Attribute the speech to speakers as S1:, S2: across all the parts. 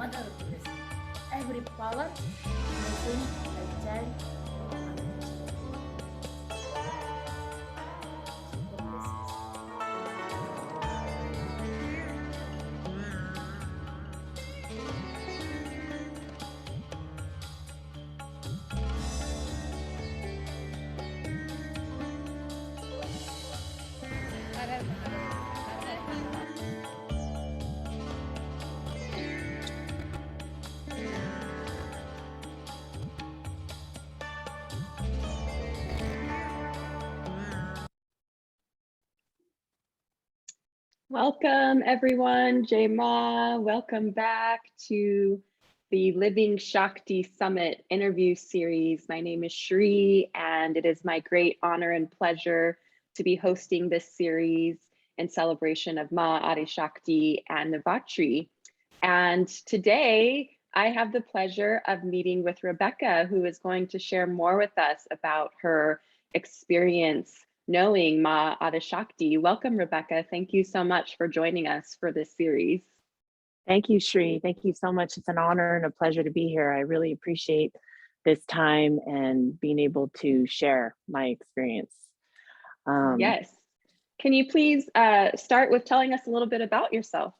S1: mother bliss. Every power moving like child. Super blessings.
S2: Welcome everyone, Shri Maa. Welcome back to the Living Shakti Summit interview series. My name is Shri, and it is my great honor and pleasure to be hosting this series in celebration of Maa Adi Shakti and Navratri. And today I have the pleasure of meeting with Rebecca, who is going to share more with us about her experience knowing Maa Adi Shakti. Welcome, Rebecca. Thank you so much for joining us for this series.
S3: Thank you, Shri. Thank you so much. It's an honor and a pleasure to be here. I really appreciate this time and being able to share my experience.
S2: Yes. Can you please start with telling us a little bit about yourself?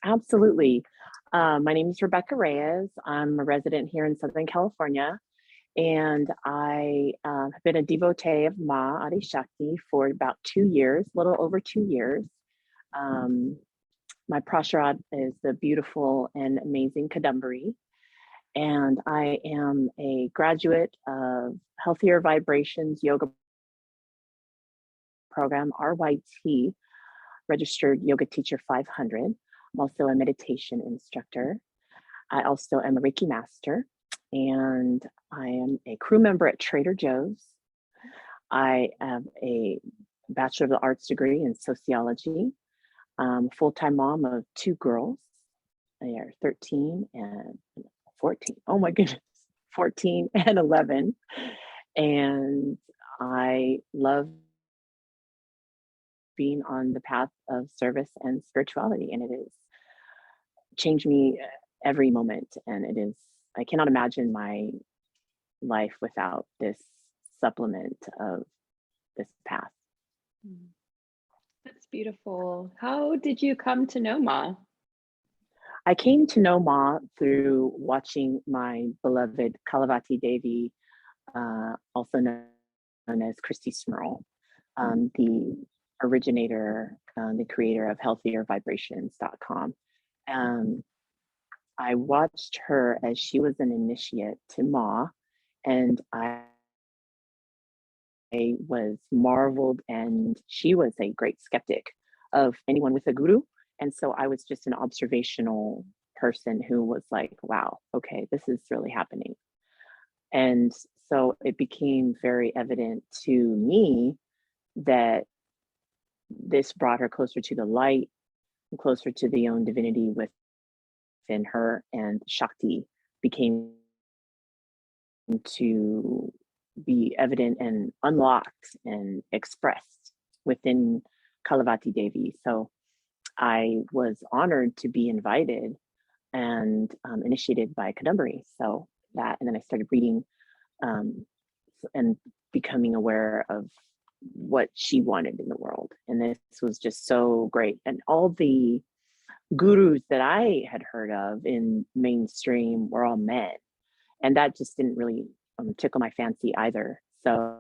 S3: Absolutely. My name is Rebecca Reyes. I'm a resident here in Southern California. And I have been a devotee of Maa Adi Shakti for about 2 years, a little over 2 years. My prasarad is the beautiful and amazing Kadambari. And I am a graduate of Healthier Vibrations Yoga Program, ERYT, Registered Yoga Teacher 500. I'm also a meditation instructor. I also am a Reiki Master. And I am a crew member at Trader Joe's. I have a Bachelor of the Arts degree in sociology. Full-time mom of 2 girls. They are 13 and 14. Oh my goodness, 14 and 11. And I love being on the path of service and spirituality. And it has changed me every moment. And it is, I cannot imagine my life without this supplement of this path.
S2: That's beautiful. How did you come to know Maa?
S3: I came to know Maa through watching my beloved Kalavati Devi, also known as Christy Smurl, the originator, the creator of healthiervibrations.com. I watched her as she was an initiate to Maa, and I was marveled, and she was a great skeptic of anyone with a guru. And so I was just an observational person who was like, wow, okay, this is really happening. And so it became very evident to me that this brought her closer to the light, closer to the own divinity within her, and Shakti became to be evident and unlocked and expressed within Kalavati Devi. So I was honored to be invited and initiated by Kadambari. So that, and then I started reading and becoming aware of what she wanted in the world. And this was just so great. And all the gurus that I had heard of in mainstream were all men. And that just didn't really tickle my fancy either. So,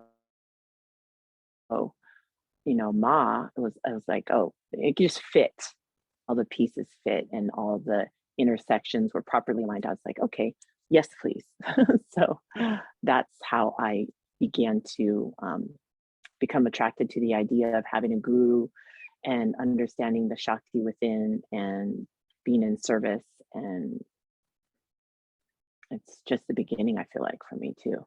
S3: you know, Maa, I was like, oh, it just fit. All the pieces fit and all the intersections were properly lined out. I was like, okay, yes, please. So that's how I began to become attracted to the idea of having a guru and understanding the Shakti within and being in service. And it's just the beginning, I feel like, for me too.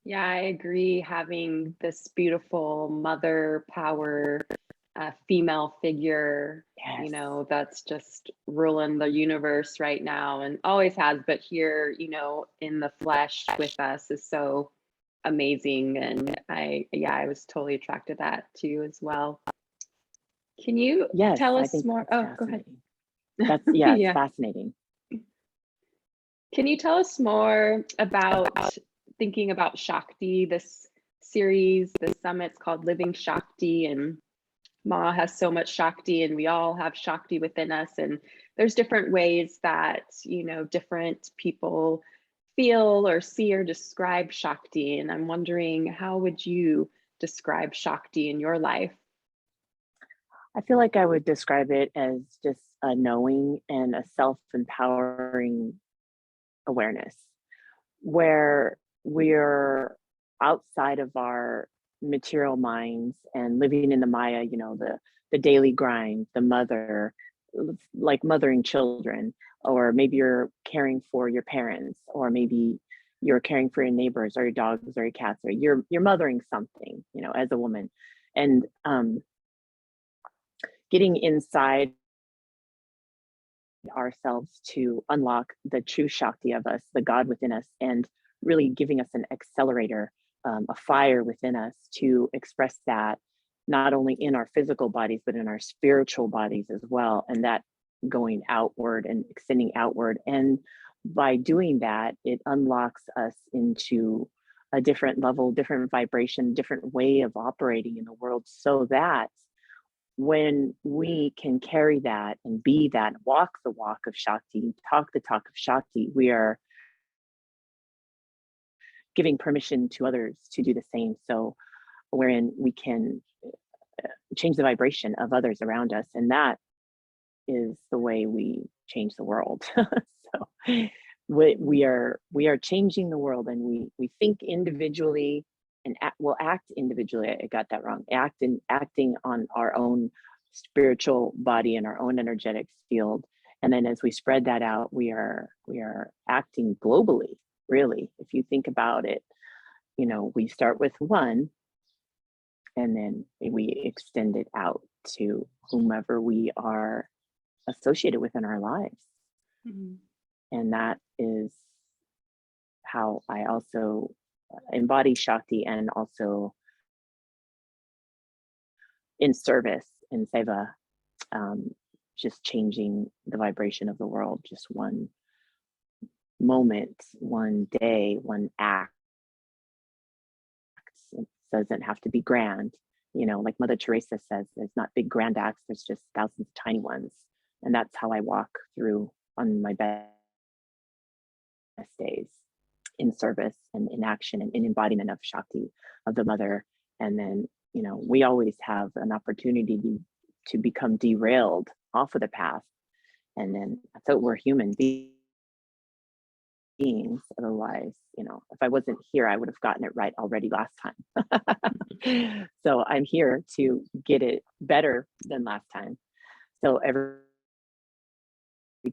S2: Yeah, I agree. Having this beautiful mother power, female figure,
S3: Yes.
S2: you know, that's just ruling the universe right now and always has, but here, you know, in the flesh with us is so amazing. And I was totally attracted to that too as well. Can you
S3: Yes,
S2: tell
S3: I
S2: us
S3: think
S2: more?
S3: that's
S2: Oh, go ahead.
S3: fascinating. That's, yeah, it's
S2: Yeah.
S3: fascinating.
S2: Can you tell us more about thinking about Shakti, this series, the summit's called Living Shakti, and Ma has so much Shakti, and we all have Shakti within us. And there's different ways that, you know, different people feel or see or describe Shakti. And I'm wondering, how would you describe Shakti in your life?
S3: I feel like I would describe it as just a knowing and a self-empowering awareness, where we're outside of our material minds and living in the Maya, you know, the daily grind, the mother, like mothering children, or maybe you're caring for your parents, or maybe you're caring for your neighbors or your dogs or your cats, or you're mothering something, you know, as a woman. And getting inside ourselves to unlock the true Shakti of us, the God within us, and really giving us an accelerator, a fire within us to express that not only in our physical bodies, but in our spiritual bodies as well. And that going outward and extending outward. And by doing that, it unlocks us into a different level, different vibration, different way of operating in the world, so that when we can carry that and be that, walk the walk of Shakti, talk the talk of Shakti, we are giving permission to others to do the same. So wherein we can change the vibration of others around us. And that is the way we change the world. So we are changing the world, and we think individually and will act individually. I got that wrong. Acting on our own spiritual body and our own energetic field. And then as we spread that out, we are acting globally, really. If you think about it, you know, we start with one, and then we extend it out to whomever we are associated with in our lives.
S2: Mm-hmm.
S3: And that is how I also embody Shakti, and also in service, in seva, just changing the vibration of the world, just one moment, one day, one act. It doesn't have to be grand. You know, like Mother Teresa says, there's not big grand acts, there's just thousands of tiny ones. And that's how I walk through on my best days, in service and in action and in embodiment of Shakti, of the mother. And then, you know, we always have an opportunity to become derailed off of the path. And then I thought we're human beings. Otherwise, you know, if I wasn't here, I would have gotten it right already last time. So I'm here to get it better than last time. So every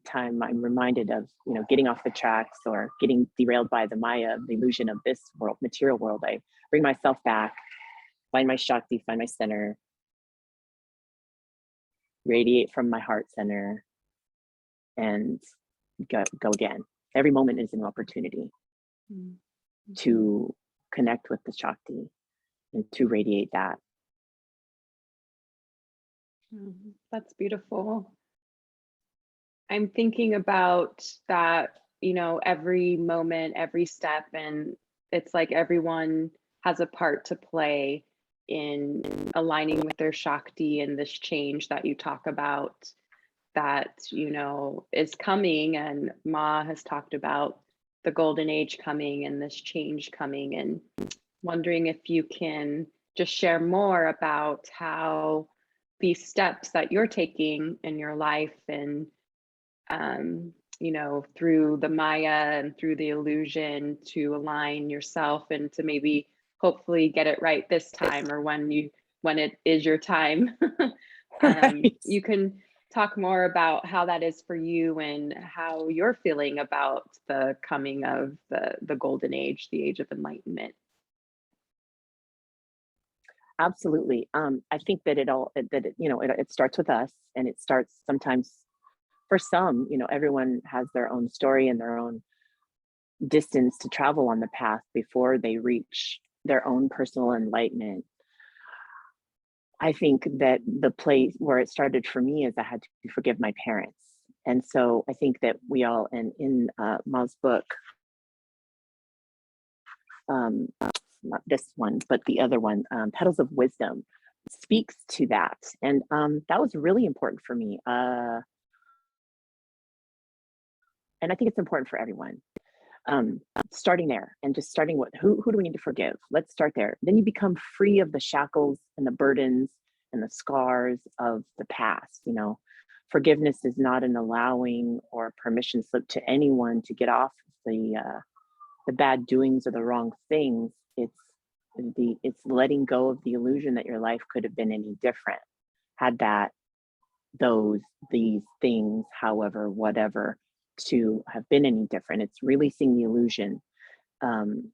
S3: time I'm reminded of, you know, getting off the tracks or getting derailed by the Maya, the illusion of this world, material world, I bring myself back, find my Shakti, find my center, radiate from my heart center, and go again. Every moment is an opportunity to connect with the Shakti and to radiate that.
S2: That's beautiful. I'm thinking about that, you know, every moment, every step, and it's like everyone has a part to play in aligning with their Shakti, and this change that you talk about that, you know, is coming. And Ma has talked about the golden age coming and this change coming, and wondering if you can just share more about how these steps that you're taking in your life, and you know, through the Maya and through the illusion, to align yourself and to maybe hopefully get it right this time, or when it is your time.
S3: Right.
S2: You can talk more about how that is for you and how you're feeling about the coming of the golden age, the age of enlightenment.
S3: Absolutely. I think that it starts with us, and it starts sometimes for some, you know, everyone has their own story and their own distance to travel on the path before they reach their own personal enlightenment. I think that the place where it started for me is I had to forgive my parents. And so I think that we all, and in Ma's book, not this one, but the other one, Petals of Wisdom, speaks to that. And that was really important for me. And I think it's important for everyone. Starting there and just starting with who do we need to forgive? Let's start there. Then you become free of the shackles and the burdens and the scars of the past. You know, forgiveness is not an allowing or permission slip to anyone to get off the bad doings or the wrong things. It's letting go of the illusion that your life could have been any different had these things, however, whatever, to have been any different. It's releasing the illusion and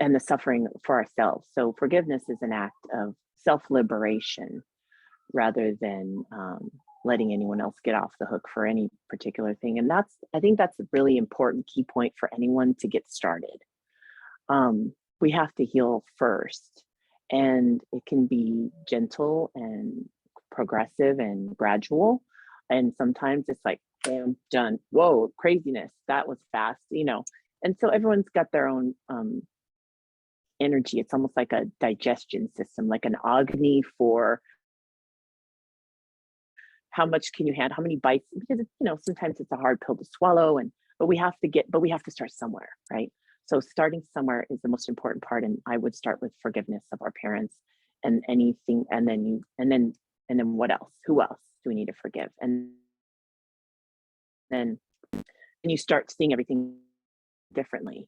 S3: the suffering for ourselves. So forgiveness is an act of self-liberation rather than letting anyone else get off the hook for any particular thing. And I think that's a really important key point for anyone to get started. We have to heal first, and it can be gentle and progressive and gradual. And sometimes it's like, bam, done. Whoa, craziness. That was fast, you know. And so everyone's got their own energy. It's almost like a digestion system, like an Agni for how much can you handle, how many bites, because you know, sometimes it's a hard pill to swallow, but we have to start somewhere, right? So starting somewhere is the most important part. And I would start with forgiveness of our parents and anything, and then what else? Who else do we need to forgive? And then you start seeing everything differently.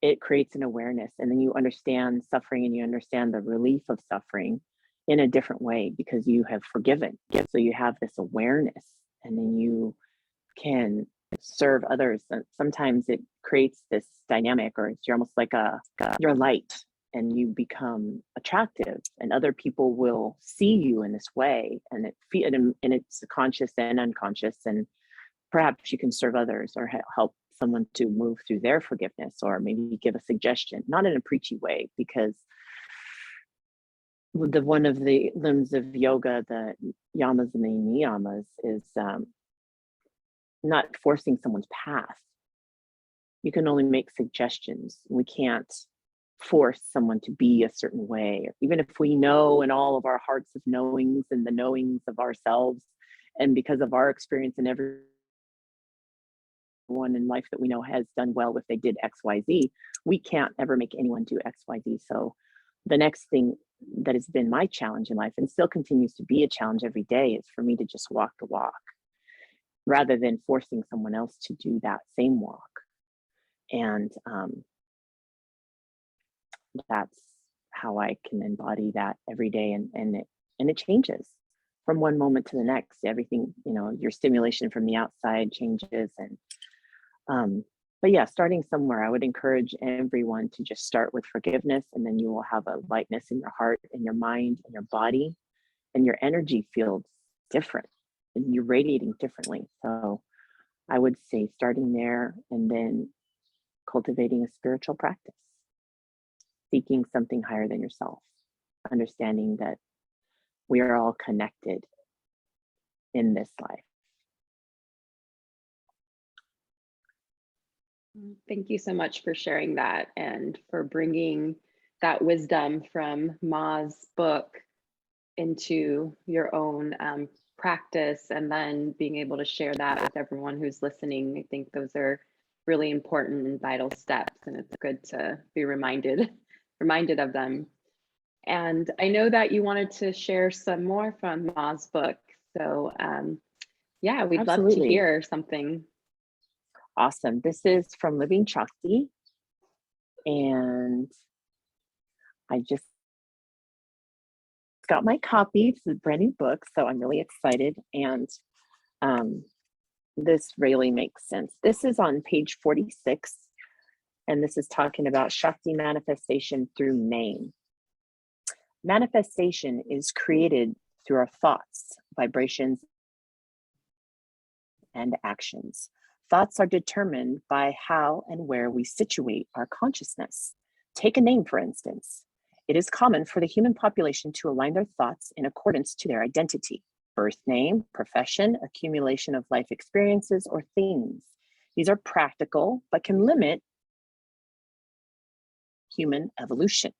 S3: It creates an awareness, and then you understand suffering and you understand the relief of suffering in a different way because you have forgiven. So you have this awareness, and then you can serve others. Sometimes it creates this dynamic, or you're almost like you're light, and you become attractive, and other people will see you in this way, and it's conscious and unconscious, and perhaps you can serve others or help someone to move through their forgiveness, or maybe give a suggestion, not in a preachy way, because one of the limbs of yoga, the yamas and the niyamas, is not forcing someone's path. You can only make suggestions. We can't force someone to be a certain way, even if we know in all of our hearts of knowings and the knowings of ourselves, and because of our experience, and everyone in life that we know has done well if they did XYZ, we can't ever make anyone do XYZ. So the next thing that has been my challenge in life, and still continues to be a challenge every day, is for me to just walk the walk rather than forcing someone else to do that same walk. And that's how I can embody that every day, and it changes from one moment to the next. Everything, you know, your stimulation from the outside changes, and but yeah, starting somewhere, I would encourage everyone to just start with forgiveness, and then you will have a lightness in your heart, in your mind, in your body, and your energy feels different, and you're radiating differently. So I would say starting there, and then cultivating a spiritual practice, seeking something higher than yourself, understanding that we are all connected in this life.
S2: Thank you so much for sharing that, and for bringing that wisdom from Ma's book into your own practice, and then being able to share that with everyone who's listening. I think those are really important and vital steps, and it's good to be reminded of them. And I know that you wanted to share some more from Ma's book, so yeah, we'd love to hear something.
S3: Awesome. This is from Living Shakti, and I just got my copy. It's a brand new book, so I'm really excited, and this really makes sense. This is on page 46, and this is talking about Shakti manifestation through name. Manifestation is created through our thoughts, vibrations, and actions. Thoughts are determined by how and where we situate our consciousness. Take a name, for instance. It is common for the human population to align their thoughts in accordance to their identity. birth name, profession, accumulation of life experiences, or things. These are practical, but can limit human evolution.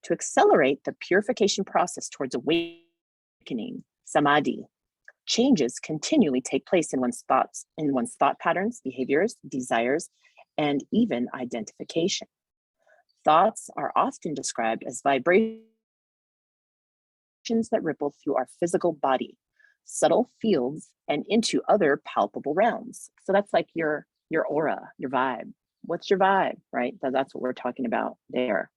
S3: To accelerate the purification process towards awakening, samadhi, changes continually take place in one's thought patterns, behaviors, desires, and even identification. Thoughts are often described as vibrations that ripple through our physical body, subtle fields, and into other palpable realms. So that's like your aura, your vibe. What's your vibe, right? So that's what we're talking about there.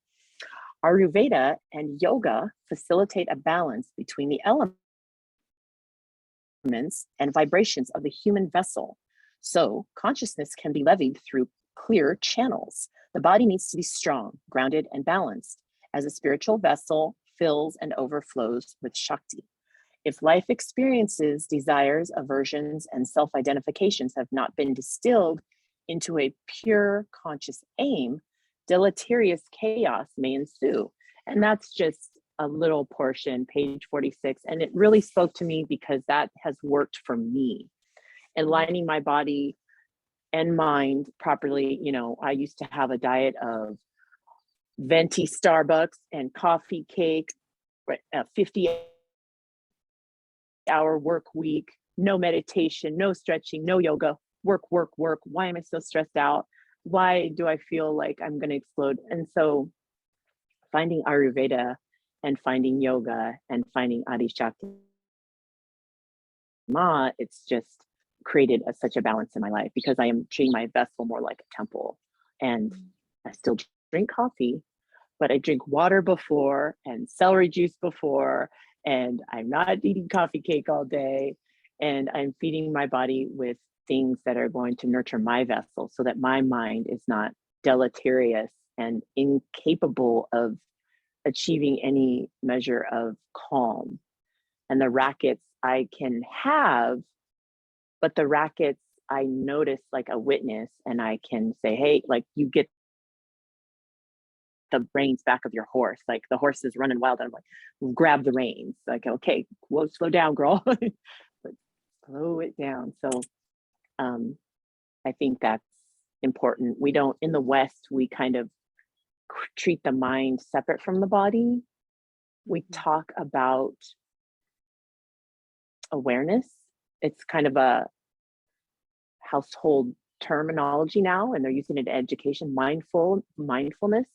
S3: Ayurveda and yoga facilitate a balance between the elements and vibrations of the human vessel. So consciousness can be levied through clear channels. The body needs to be strong, grounded, and balanced as a spiritual vessel fills and overflows with Shakti. If life experiences, desires, aversions, and self-identifications have not been distilled into a pure conscious aim, deleterious chaos may ensue. And that's just a little portion, page 46. And it really spoke to me because that has worked for me. Aligning my body and mind properly. You know, I used to have a diet of venti Starbucks and coffee cake, 50-hour work week, no meditation, no stretching, no yoga, work. Why am I so stressed out? Why do I feel like I'm going to explode? And so finding Ayurveda and finding yoga and finding Adi Shakti Ma, it's just created such a balance in my life because I am treating my vessel more like a temple. And I still drink coffee, but I drink water before and celery juice before, and I'm not eating coffee cake all day. And I'm feeding my body with things that are going to nurture my vessel so that my mind is not deleterious and incapable of achieving any measure of calm. And the rackets I can have, but the rackets I notice like a witness, and I can say, hey, like, you get the reins back of your horse, like the horse is running wild, and I'm like, grab the reins, like, okay, well, slow down, girl. But slow it down. So I think that's important. We don't, in the West, we kind of treat the mind separate from the body. We talk about awareness. It's kind of a household terminology now, and they're using it in education, mindfulness,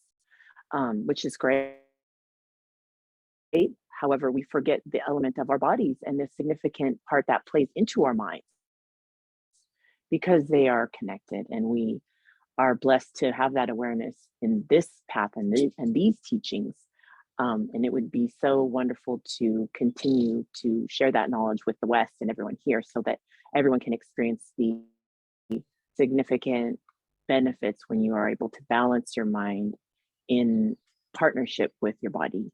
S3: which is great. However, we forget the element of our bodies and the significant part that plays into our minds because they are connected, and we are blessed to have that awareness in this path and these teachings. And it would be so wonderful to continue to share that knowledge with the West and everyone here so that everyone can experience the significant benefits when you are able to balance your mind in partnership with your body.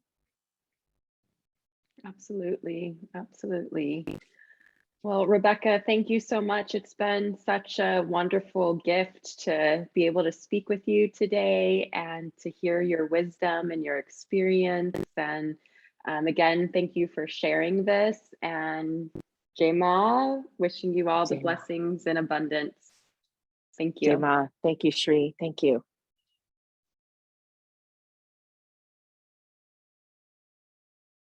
S2: Absolutely. Well, Rebecca, thank you so much. It's been such a wonderful gift to be able to speak with you today and to hear your wisdom and your experience. And again, thank you for sharing this. And Jai Ma, wishing you all the blessings and abundance. Thank you.
S3: Jai Ma, thank you, Shri. Thank you.